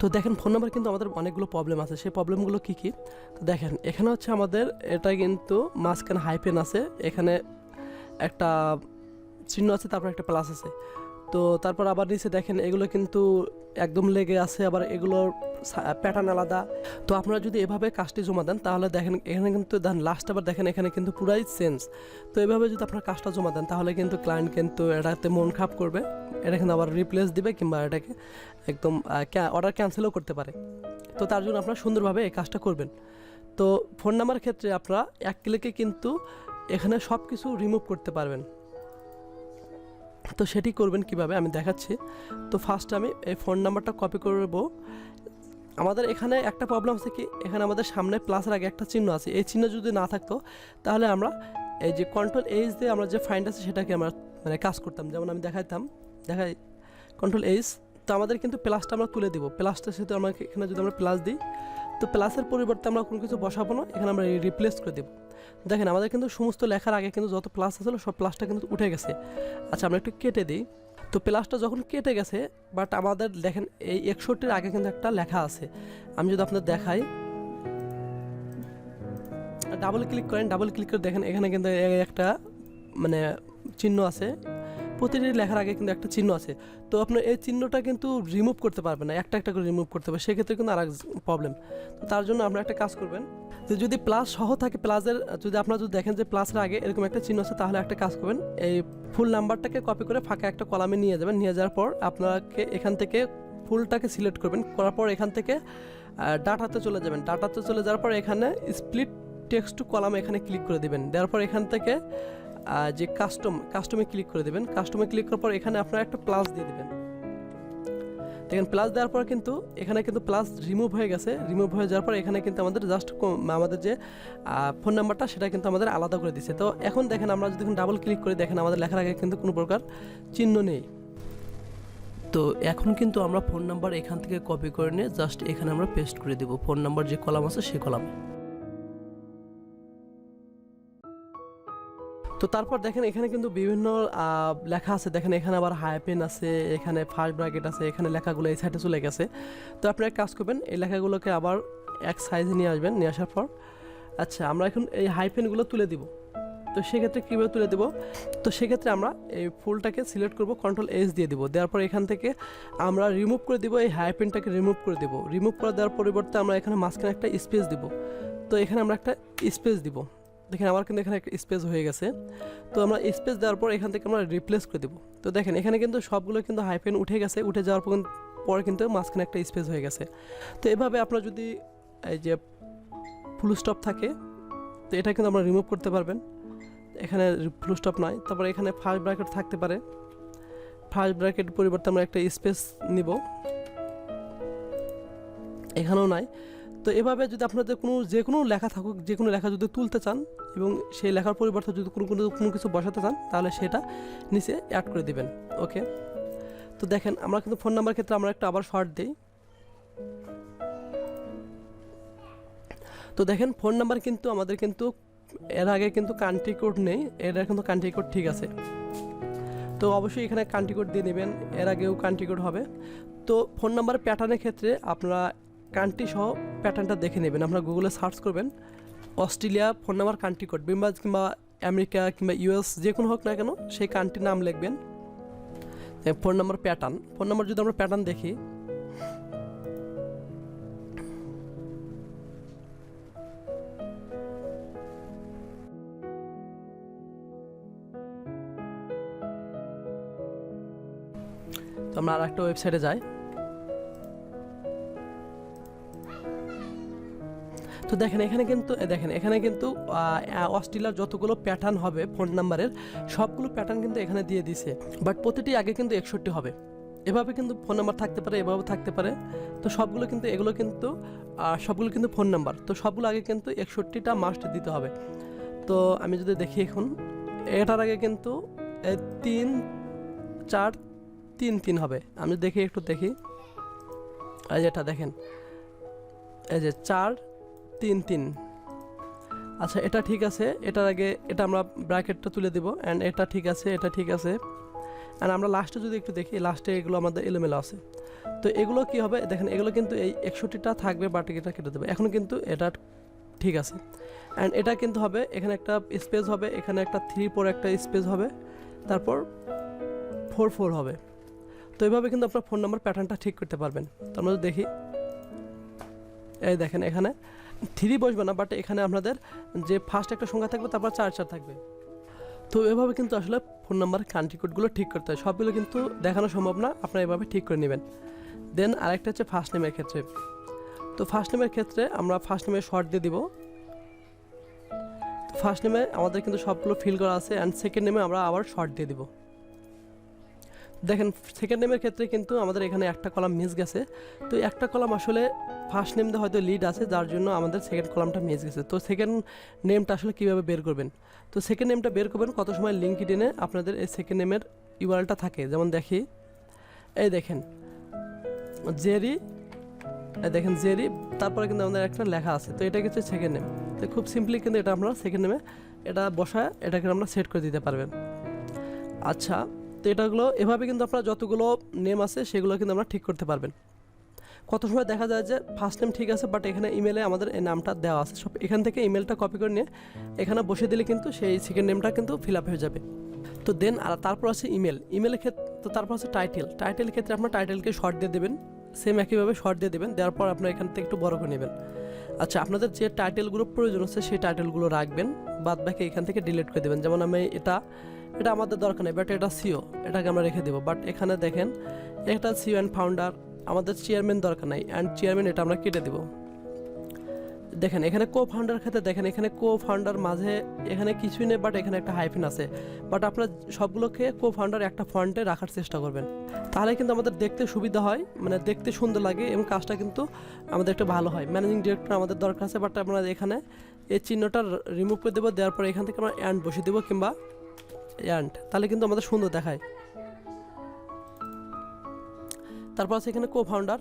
তো দেখেন phone number কিন্তু আমাদের অনেকগুলো প্রবলেম আছে, সেই প্রবলেমগুলো কী কী? তো দেখেন এখানে হচ্ছে আমাদের এটা কিন্তু মাঝখানে হাইফেন আছে, এখানে একটা চিহ্ন আছে, তারপর একটা প্লাস আছে। তো তারপর আবার নিচে দেখেন এগুলো কিন্তু একদম লেগে আছে, আবার এগুলোর প্যাটার্ন আলাদা। তো আপনারা যদি এভাবে কাজটি জমা দেন তাহলে দেখেন এখানে কিন্তু দেন লাস্ট আবার দেখেন এখানে কিন্তু পুরাই চেঞ্জ। তো এভাবে যদি আপনার কাজটা জমা দেন তাহলে কিন্তু ক্লায়েন্ট কিন্তু এটাতে মন খারাপ করবে, এটা কিন্তু আবার রিপ্লেস দিবে কিংবা এটাকে একদম অর্ডার ক্যান্সেলও করতে পারে। তো তার জন্য আপনারা সুন্দরভাবে এই কাজটা করবেন। তো ফোন নাম্বার ক্ষেত্রে আপনারা এক ক্লিকে কিন্তু এখানে সব কিছু রিমুভ করতে পারবেন। তো সেটি করবেন কিভাবে আমি দেখাচ্ছি। তো ফার্স্ট আমি এই ফোন নাম্বারটা কপি করব। আমাদের এখানে একটা প্রবলেম আছে কি, এখানে আমাদের সামনে প্লাসের আগে একটা চিহ্ন আছে, এই চিহ্ন যদি না থাকতো তাহলে আমরা এই যে কন্ট্রোল এইচ দিয়ে আমরা যে ফাইন্ড আছে সেটাকে আমরা মানে কাজ করতাম। যেমন আমি দেখাই কন্ট্রোল এইচ। তো আমাদের কিন্তু প্লাসটা আমরা তুলে দিব, প্লাসটার সাথে আমরা এখানে যদি আমরা প্লাস দিই তো প্লাসের পরিবর্তে আমরা কোনো কিছু বসাবো না, এখানে আমরা রিপ্লেস করে দেবো। দেখেন আমাদের কিন্তু সমস্ত লেখার আগে কিন্তু যত প্লাস আসলে সব প্লাসটা কিন্তু উঠে গেছে। আচ্ছা আমরা একটু কেটে দিই। তো প্লাসটা যখন কেটে গেছে, বাট আমাদের দেখেন এই 61-র আগে কিন্তু একটা লেখা আছে। আমি যদি আপনাদের দেখাই, ডাবল ক্লিক করেন, ডাবল ক্লিক করে দেখেন এখানে কিন্তু একটা মানে চিহ্ন আছে, প্রতিটি লেখার আগে কিন্তু একটা চিহ্ন আছে। তো আপনার এই চিহ্নটা কিন্তু রিমুভ করতে পারবেন না, একটা একটা করে রিমুভ করতে হবে, সেক্ষেত্রে কিন্তু আর এক প্রবলেম। তো তার জন্য আপনারা একটা কাজ করবেন যে যদি প্লাস সহ থাকে, প্লাসের যদি আপনারা যদি দেখেন যে প্লাসের আগে এরকম একটা চিহ্ন আছে, তাহলে একটা কাজ করবেন, এই ফুল নাম্বারটাকে কপি করে ফাঁকা একটা কলামে নিয়ে যাবেন। নিয়ে যাওয়ার পর আপনাকে এখান থেকে ফুলটাকে সিলেক্ট করবেন, করার পর এখান থেকে ডাটাতে চলে যাবেন। ডাটাতে চলে যাওয়ার পর এখানে স্প্লিট টেক্সট টু কলাম এখানে ক্লিক করে দেবেন। দেওয়ার পর এখান থেকে যে কাস্টমে ক্লিক করে দেবেন। কাস্টমে ক্লিক করার পর এখানে আপনারা একটা প্লাস দিয়ে দেবেন। দেখেন প্লাস দেওয়ার পর কিন্তু এখানে কিন্তু প্লাস রিমুভ হয়ে গেছে। রিমুভ হয়ে যাওয়ার পর এখানে কিন্তু আমাদের জাস্ট আমাদের যে ফোন নাম্বারটা সেটা কিন্তু আমাদের আলাদা করে দিচ্ছে। তো এখন দেখেন আমরা যদি ডাবল ক্লিক করে দেখেন আমাদের লেখার আগে কিন্তু কোনো প্রকার চিহ্ন নেই। তো এখন কিন্তু আমরা ফোন নাম্বার এখান থেকে কপি করে নিয়ে জাস্ট এখানে আমরা পেস্ট করে দেব, ফোন নাম্বার যে কলাম আছে সেই কলামে। তো তারপর দেখেন এখানে কিন্তু বিভিন্ন লেখা আছে, দেখেন এখানে আবার হাইপেন আছে, এখানে ফার্স্ট ব্র্যাকেট আছে, এখানে লেখাগুলো এই সাইডে চলে গেছে। তো আপনারা এক কাজ করবেন, এই লেখাগুলোকে আবার এক সাইজে নিয়ে আসবেন। নিয়ে আসার পর আচ্ছা আমরা এখন এই হাইপেনগুলো তুলে দিব। তো সেক্ষেত্রে কীভাবে তুলে দেবো? তো সেক্ষেত্রে আমরা এই ফুলটাকে সিলেক্ট করব, কন্ট্রোল এস দিয়ে দিব। দেওয়ার পর এখান থেকে আমরা রিমুভ করে দিব, এই হাইপেনটাকে রিমুভ করে দেবো। রিমুভ করে দেওয়ার পরিবর্তে আমরা এখানে মাঝখানে একটা স্পেস দিব। তো এখানে আমরা একটা স্পেস দিব। দেখেন আমার কিন্তু এখানে একটা স্পেস হয়ে গেছে। তো আমরা স্পেস দেওয়ার পর এখান থেকে আমরা রিপ্লেস করে দেবো। তো দেখেন এখানে কিন্তু সবগুলো কিন্তু হাইফেন উঠে গেছে, উঠে যাওয়ার পর কিন্তু মাঝখানে একটা স্পেস হয়ে গেছে। তো এভাবে আপনার যদি এই যে ফুল স্টপ থাকে তো এটা কিন্তু আমরা রিমুভ করতে পারবেন। এখানে ফুল স্টপ নয়, তারপরে এখানে ফার্স্ট ব্র্যাকেট থাকতে পারে, ফার্স্ট ব্র্যাকেট পরিবর্তে আমরা একটা স্পেস নিব, এখানেও নাই। তো এভাবে যদি আপনাদের যে কোনো লেখা থাকুক, যে কোনো লেখা যদি তুলতে চান এবং সেই লেখার পরিবর্তে যদি কোনো কিছু বসাতে চান তাহলে সেটা নিচে অ্যাড করে দিবেন। ওকে, তো দেখেন আমরা কিন্তু ফোন নাম্বার ক্ষেত্রে আমরা একটা আবার শর্ট দিই। তো দেখেন ফোন নাম্বার কিন্তু আমাদের কিন্তু এর আগে কিন্তু কান্ট্রি কোড নেই, এর কিন্তু কান্ট্রি কোড ঠিক আছে। তো অবশ্যই এখানে কান্ট্রি কোড দিয়ে নেবেন, এর আগেও কান্ট্রি কোড হবে। তো ফোন নাম্বার প্যাটার্নের ক্ষেত্রে আপনারা কান্ট্রি সহ প্যাটার্নটা দেখে নেবেন। আপনারা গুগলে সার্চ করবেন Australia phone number country code, কিংবা আমেরিকা কিংবা ইউএস যে কোনো হোক না কেন সেই কান্ট্রির নাম লিখবেন। Phone number pattern, phone number যদি আমরা প্যাটার্ন দেখি, তো আমরা আর একটা ওয়েবসাইটে যাই। তো দেখেন এখানে কিন্তু অস্ট্রেলিয়ার যতগুলো প্যাটার্ন হবে ফোন নাম্বারের সবগুলো প্যাটার্ন কিন্তু এখানে দিয়ে দিছে, বাট প্রতিটি আগে কিন্তু 61 হবে। এভাবে কিন্তু ফোন নাম্বার থাকতে পারে, এভাবে থাকতে পারে। তো সবগুলো কিন্তু সবগুলো কিন্তু ফোন নাম্বার, তো সবগুলো আগে কিন্তু 61টা মাস্ট দিতে হবে। তো আমি যদি দেখি এখন এটার আগে কিন্তু 3 4 3 3 হবে। আমি দেখি একটু দেখি, এই যে এটা দেখেন, এই যে 4 3 3। আচ্ছা এটা ঠিক আছে, এটার আগে এটা আমরা ব্র্যাকেটটা তুলে দেব। অ্যান্ড এটা ঠিক আছে, এটা ঠিক আছে। অ্যান্ড আমরা লাস্টে যদি একটু দেখি, লাস্টে এগুলো আমাদের এলোমেলো আছে। তো এগুলো কি হবে দেখেন, এগুলো কিন্তু এই 61টা থাকবে, বাট এটা কেটে দেবে। এখন কিন্তু এটা ঠিক আছে। অ্যান্ড এটা কিন্তু হবে, এখানে একটা স্পেস হবে, এখানে একটা 3 একটা স্পেস হবে, তারপর 4 হবে। তো এইভাবে কিন্তু আপনার ফোন নাম্বার প্যাটার্নটা ঠিক করতে পারবেন। তো আমরা দেখি, এই দেখেন এখানে 3 বসবে না, বাট এখানে আপনাদের যে ফার্স্ট একটা সংখ্যা থাকবে, তারপর 4 থাকবে। তো এভাবে কিন্তু আসলে ফোন নাম্বার কান্ট্রি কোডগুলো ঠিক করতে হয়। সবগুলো কিন্তু দেখানো সম্ভব না, আপনারা এভাবে ঠিক করে নেবেন। দেন আরেকটা হচ্ছে ফার্স্ট নেমের ক্ষেত্রে। তো ফার্স্ট নেমের ক্ষেত্রে আমরা ফার্স্ট নেমে শর্ট দিয়ে দিব। ফার্স্ট নেমে আমাদের কিন্তু সবগুলো ফিল করা আছে, অ্যান্ড সেকেন্ড নেমে আমরা আবার শর্ট দিয়ে দিব। দেখেন সেকেন্ড নেমের ক্ষেত্রে কিন্তু আমাদের এখানে একটা কলাম মিস গেছে। তো একটা কলাম আসলে ফার্স্ট নেমে হয়তো লিড আছে, যার জন্য আমাদের সেকেন্ড কলামটা মিস গেছে। তো সেকেন্ড নেমটা আসলে কীভাবে বের করবেন? তো সেকেন্ড নেমটা বের করবেন কত সময় লিঙ্কডইনে আপনাদের এই সেকেন্ড নেমের ইউআরএলটা থাকে। যেমন দেখি, এই দেখেন জেরি, দেখেন জেরি, তারপরে কিন্তু আমাদের একটা লেখা আছে। তো এটা হচ্ছে সেকেন্ড নেম। তো খুব সিম্পলি কিন্তু এটা আমরা সেকেন্ড নেমে এটা বসায় এটাকে আমরা সেট করে দিতে পারবেন। আচ্ছা, তো এটাগুলো এভাবে কিন্তু আপনারা যতগুলো নেম আছে সেগুলো কিন্তু আমরা ঠিক করতে পারবেন। কত সময় দেখা যায় যে ফার্স্ট নেম ঠিক আছে, বাট এখানে ইমেলে আমাদের এই নামটা দেওয়া আছে, সব এখান থেকে ইমেলটা কপি করে নিয়ে এখানে বসে দিলে কিন্তু সেই সেকেন্ড নেমটা কিন্তু ফিল আপ হয়ে যাবে। তো দেন আর তারপর আছে ইমেলের ক্ষেত্রে। তো তারপর আছে টাইটেলের ক্ষেত্রে আপনার টাইটেলকে শর্ট দিয়ে দেবেন, সেম একইভাবে শর্ট দিয়ে দেবেন, দেওয়ার পর আপনার এখান থেকে একটু বড় করে নেবেন। আচ্ছা, আপনাদের যে টাইটেলগুলো প্রয়োজন আছে সেই টাইটেলগুলো রাখবেন, বাদ বাকি এখান থেকে ডিলিট করে দেবেন। যেমন আমি এটা আমাদের দরকার নেই, বাট এটা সিও, এটাকে আমরা রেখে দেবো। বাট এখানে দেখেন একটা সিও অ্যান্ড ফাউন্ডার, আমাদের চেয়ারম্যান দরকার নাই, অ্যান্ড চেয়ারম্যান এটা আমরা কেটে দেবো। দেখেন এখানে কো ফাউন্ডার ক্ষেত্রে দেখেন এখানে কো ফাউন্ডার মাঝে এখানে কিছুই নেই, বাট এখানে একটা হাইফেন আছে। বাট আপনার সবগুলোকে কো ফাউন্ডার একটা ফন্টে রাখার চেষ্টা করবেন, তাহলে কিন্তু আমাদের দেখতে সুবিধা হয়, মানে দেখতে সুন্দর লাগে এবং কাজটা কিন্তু আমাদের একটু ভালো হয়। ম্যানেজিং ডিরেক্টর আমাদের দরকার আছে, বাট আমরা এখানে এই চিহ্নটা রিমুভ করে দেবো। দেওয়ার পর এখান থেকে আমরা অ্যান্ড বসিয়ে দেবো, কিংবা অ্যান্ড, তাহলে কিন্তু আমাদের সুন্দর দেখায়। তারপর আছে এখানে কো ফাউন্ডার,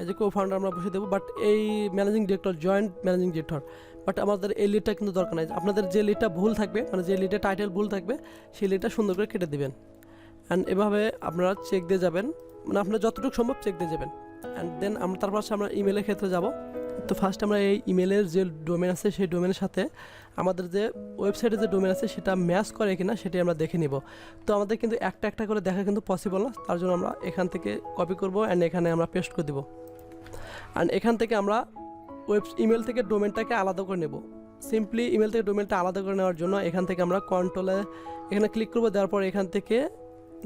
এই যে কো ফাউন্ডার আমরা বসে দেবো, বাট এই managing director, joint managing director, but আমাদের এই লিডটা কিন্তু দরকার নাই। আপনাদের যে লিডটা ভুল থাকবে, মানে যে লিডের টাইটেল ভুল থাকবে, সেই লিডটা সুন্দর করে কেটে দেবেন। অ্যান্ড এভাবে আপনারা চেক দিয়ে যাবেন, মানে আপনারা যতটুকু সম্ভব চেক দিয়ে যাবেন। অ্যান্ড দেন আমরা তারপর আমরা ইমেলের ক্ষেত্রে যাব। তো ফার্স্ট আমরা এই ইমেলের যে ডোমেন আছে সেই ডোমেনের সাথে আমাদের যে ওয়েবসাইটে যে ডোমেন আছে সেটা ম্যাচ করে কিনা সেটাই আমরা দেখে নিব। তো আমাদের কিন্তু একটা একটা করে দেখা কিন্তু পসিবল না, তার জন্য আমরা এখান থেকে কপি করব অ্যান্ড এখানে আমরা পেস্ট করে দেবো। অ্যান্ড এখান থেকে আমরা ইমেল থেকে ডোমেনটাকে আলাদা করে নেব। সিম্পলি ইমেল থেকে ডোমেনটা আলাদা করে নেওয়ার জন্য এখান থেকে আমরা কন্ট্রোলে এখানে ক্লিক করব। দেওয়ার পর এখান থেকে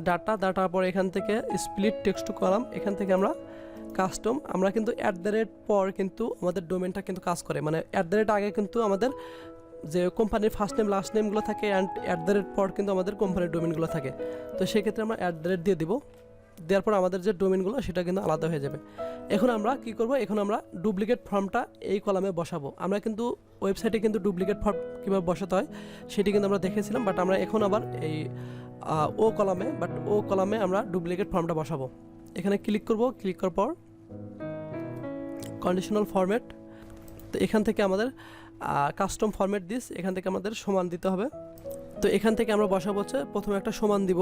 ডাটার পর এখান থেকে স্প্লিট টেক্সট টু কলাম, এখান থেকে আমরা কাস্টম, আমরা কিন্তু পর কিন্তু আমাদের ডোমেনটা কিন্তু কাজ করে, মানে আগে কিন্তু আমাদের যে কোম্পানির ফার্স্ট নেম লাস্ট নেমগুলো থাকে, অ্যান্ড পর কিন্তু আমাদের কোম্পানির ডোমেনগুলো থাকে। তো সেক্ষেত্রে আমরা দিয়ে দিব। দেওয়ার পর আমাদের যে ডোমেনগুলো সেটা কিন্তু আলাদা হয়ে যাবে। এখন আমরা কি করব, এখন আমরা ডুপ্লিকেট ফর্মটা এই কলামে বসাবো। আমরা কিন্তু ওয়েবসাইটে কিন্তু ডুপ্লিকেট ফর্ম কীভাবে বসাতে হয় সেটি কিন্তু আমরা দেখেছিলাম, বাট আমরা এখন আবার এই ও কলামে আমরা ডুপ্লিকেট ফর্মটা বসাবো। এখানে ক্লিক করব, ক্লিক করার পর কন্ডিশনাল ফরম্যাট, তো এখান থেকে আমাদের কাস্টম ফরম্যাট দিস, এখান থেকে আমাদের সমান দিতে হবে। তো এখান থেকে আমরা বসাবো হচ্ছে প্রথমে একটা সমান দিব,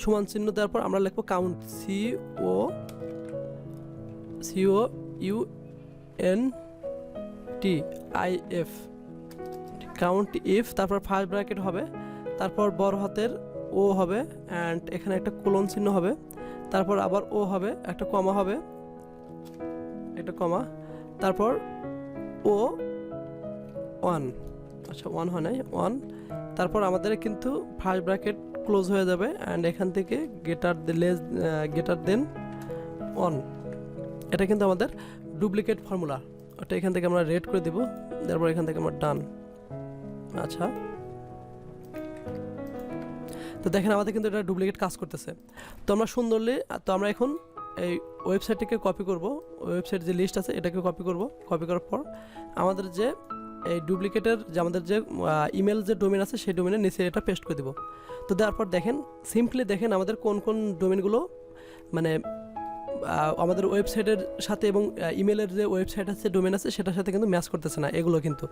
সমান চিহ্ন দেওয়ার পর আমরা লিখবো কাউন্ট, COUNTIF, কাউন্ট ইফ, তারপর ফার্স্ট ব্র্যাকেট হবে, তারপর বড় হাতের ও হবে, অ্যান্ড এখানে একটা কোলন চিহ্ন হবে, তারপর আবার ও হবে, একটা কমা হবে, একটা কমা, তারপর ও 1, আচ্ছা 1 হয় নাই 1, তারপর আমাদের কিন্তু ফার্স্ট ব্র্যাকেট ক্লোজ হয়ে যাবে, অ্যান্ড এখান থেকে গেটার দেন 1, এটা কিন্তু আমাদের ডুপ্লিকেট ফর্মুলা, ওটা এখান থেকে আমরা রেড করে দিব। তারপর এখান থেকে আমরা ডান। আচ্ছা, তো দেখেন আমাদের কিন্তু এটা ডুপ্লিকেট কাজ করতেছে। তো আমরা সুন্দরলি, তো আমরা এখন এই ওয়েবসাইটটিকে কপি করব, ওয়েবসাইট যে লিস্ট আছে এটাকে কপি করব। কপি করার পর আমাদের যে এই ডুপ্লিকেটের যে আমাদের যে ইমেল যে ডোমেন আছে সেই ডোমেনের নিচে এটা পেস্ট করে দেব। তো দেওয়ার পর দেখেন সিম্পলি দেখেন আমাদের কোন কোন ডোমেনগুলো মানে আমাদের ওয়েবসাইটের সাথে এবং ইমেলের যে ওয়েবসাইট আছে ডোমেন আছে সেটার সাথে কিন্তু ম্যাচ করতেছে না এগুলো কিন্তু।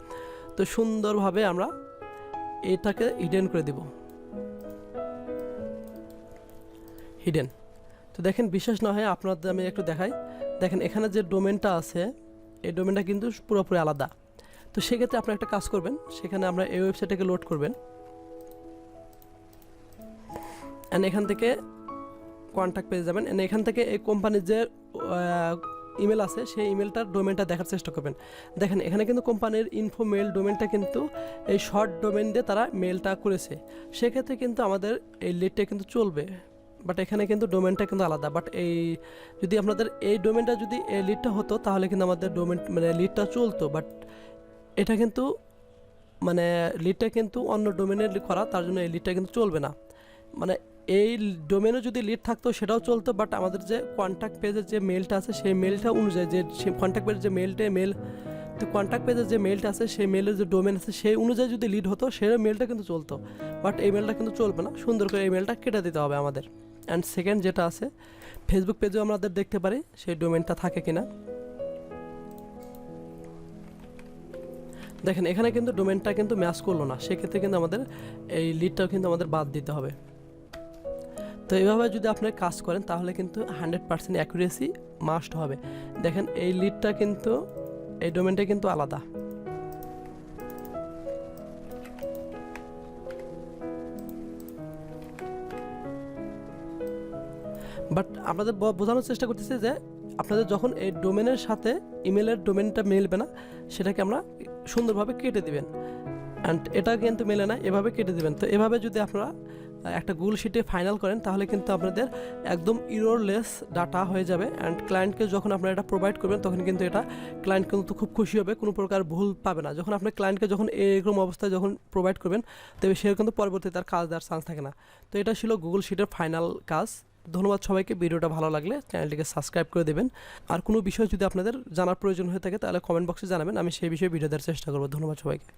তো সুন্দরভাবে আমরা এটাকে হিডেন করে দেব, হিডেন। তো দেখেন বিশ্বাস না হয় আপনাদের আমি একটু দেখাই। দেখেন এখানে যে ডোমেনটা আছে এই ডোমেনটা কিন্তু পুরোপুরি আলাদা। তো সেক্ষেত্রে আপনি একটা কাজ করবেন, সেখানে আমরা এই ওয়েবসাইটটাকে লোড করবেন অ্যান্ড এখান থেকে কন্ট্যাক্ট পেয়ে যাবেন। অ্যান্ড এখান থেকে এই কোম্পানির যে ইমেল আছে সেই ইমেলটার ডোমেনটা দেখার চেষ্টা করবেন। দেখেন এখানে কিন্তু কোম্পানির ইনফো মেল ডোমেনটা কিন্তু এই শর্ট ডোমেন দিয়ে তারা মেলটা করেছে, সেক্ষেত্রে কিন্তু আমাদের এই লিডটা কিন্তু চলবে। বাট এখানে কিন্তু ডোমেনটা কিন্তু আলাদা। বাট এই যদি আপনাদের এই ডোমেনটা যদি এই লিডটা হতো তাহলে কিন্তু আমাদের ডোমেন মানে লিডটা চলতো। বাট এটা কিন্তু মানে লিডটা কিন্তু অন্য ডোমেনের করা, তার জন্য এই লিডটা কিন্তু চলবে না। মানে এই ডোমেনে যদি লিড থাকতো সেটাও চলতো, বাট আমাদের যে কন্ট্যাক্ট পেজের যে মেলটা আছে সেই মেলটা অনুযায়ী যে কন্ট্যাক্ট পেজের যে মেল তো কন্ট্যাক্ট পেজের যে মেলটা আছে সেই মেলের যে ডোমেন আছে সেই অনুযায়ী যদি লিড হতো সেই মেলটা কিন্তু চলতো। বাট এই মেলটা কিন্তু চলবে না, সুন্দর করে এই মেলটা কেটে দিতে হবে আমাদের। অ্যান্ড সেকেন্ড যেটা আছে ফেসবুক পেজেও আমাদের দেখতে পারি সেই ডোমেনটা থাকে কিনা। দেখেন এখানে কিন্তু ডোমেনটা কিন্তু ম্যাচ করলো না, সেক্ষেত্রে কিন্তু আমাদের এই লিডটাও কিন্তু আমাদের বাদ দিতে হবে। তো এইভাবে যদি আপনি কাজ করেন তাহলে কিন্তু 100% অ্যাকুরেসি মাস্ট হবে। দেখেন এই লিডটা কিন্তু এই ডোমেনটা কিন্তু আলাদা। বাট আপনাদের বোঝানোর চেষ্টা করতেছি যে আপনাদের যখন এই ডোমেনের সাথে ইমেলের ডোমেনটা মিলবে না সেটাকে আমরা সুন্দরভাবে কেটে দিবেন। অ্যান্ড এটা কিন্তু মেলে না, এভাবে কেটে দিবেন। তো এভাবে যদি আপনারা একটা গুগল শিটে ফাইনাল করেন তাহলে কিন্তু আপনাদের একদম ইররলেস ডাটা হয়ে যাবে। অ্যান্ড ক্লায়েন্টকে যখন আপনারা এটা প্রোভাইড করবেন তখন কিন্তু এটা ক্লায়েন্ট কিন্তু খুব খুশি হবে, কোনো প্রকার ভুল পাবে না। যখন আপনি ক্লায়েন্টকে যখন এরকম অবস্থায় যখন প্রোভাইড করবেন তবে সে কিন্তু পরবর্তীতে তার কাজ দেওয়ার চান্স থাকে না। তো এটা ছিল গুগল শিটের ফাইনাল কাজ। ধন্যবাদ সবাইকে। ভিডিওটা ভালো লাগলে চ্যানেলটিকে সাবস্ক্রাইব করে দেবেন। আর কোনো বিষয় যদি আপনাদের জানার প্রয়োজন হয়ে থাকে তাহলে কমেন্ট বক্সে জানাবেন, আমি সেই বিষয়ে ভিডিও দেওয়ার চেষ্টা করবো। ধন্যবাদ সবাইকে।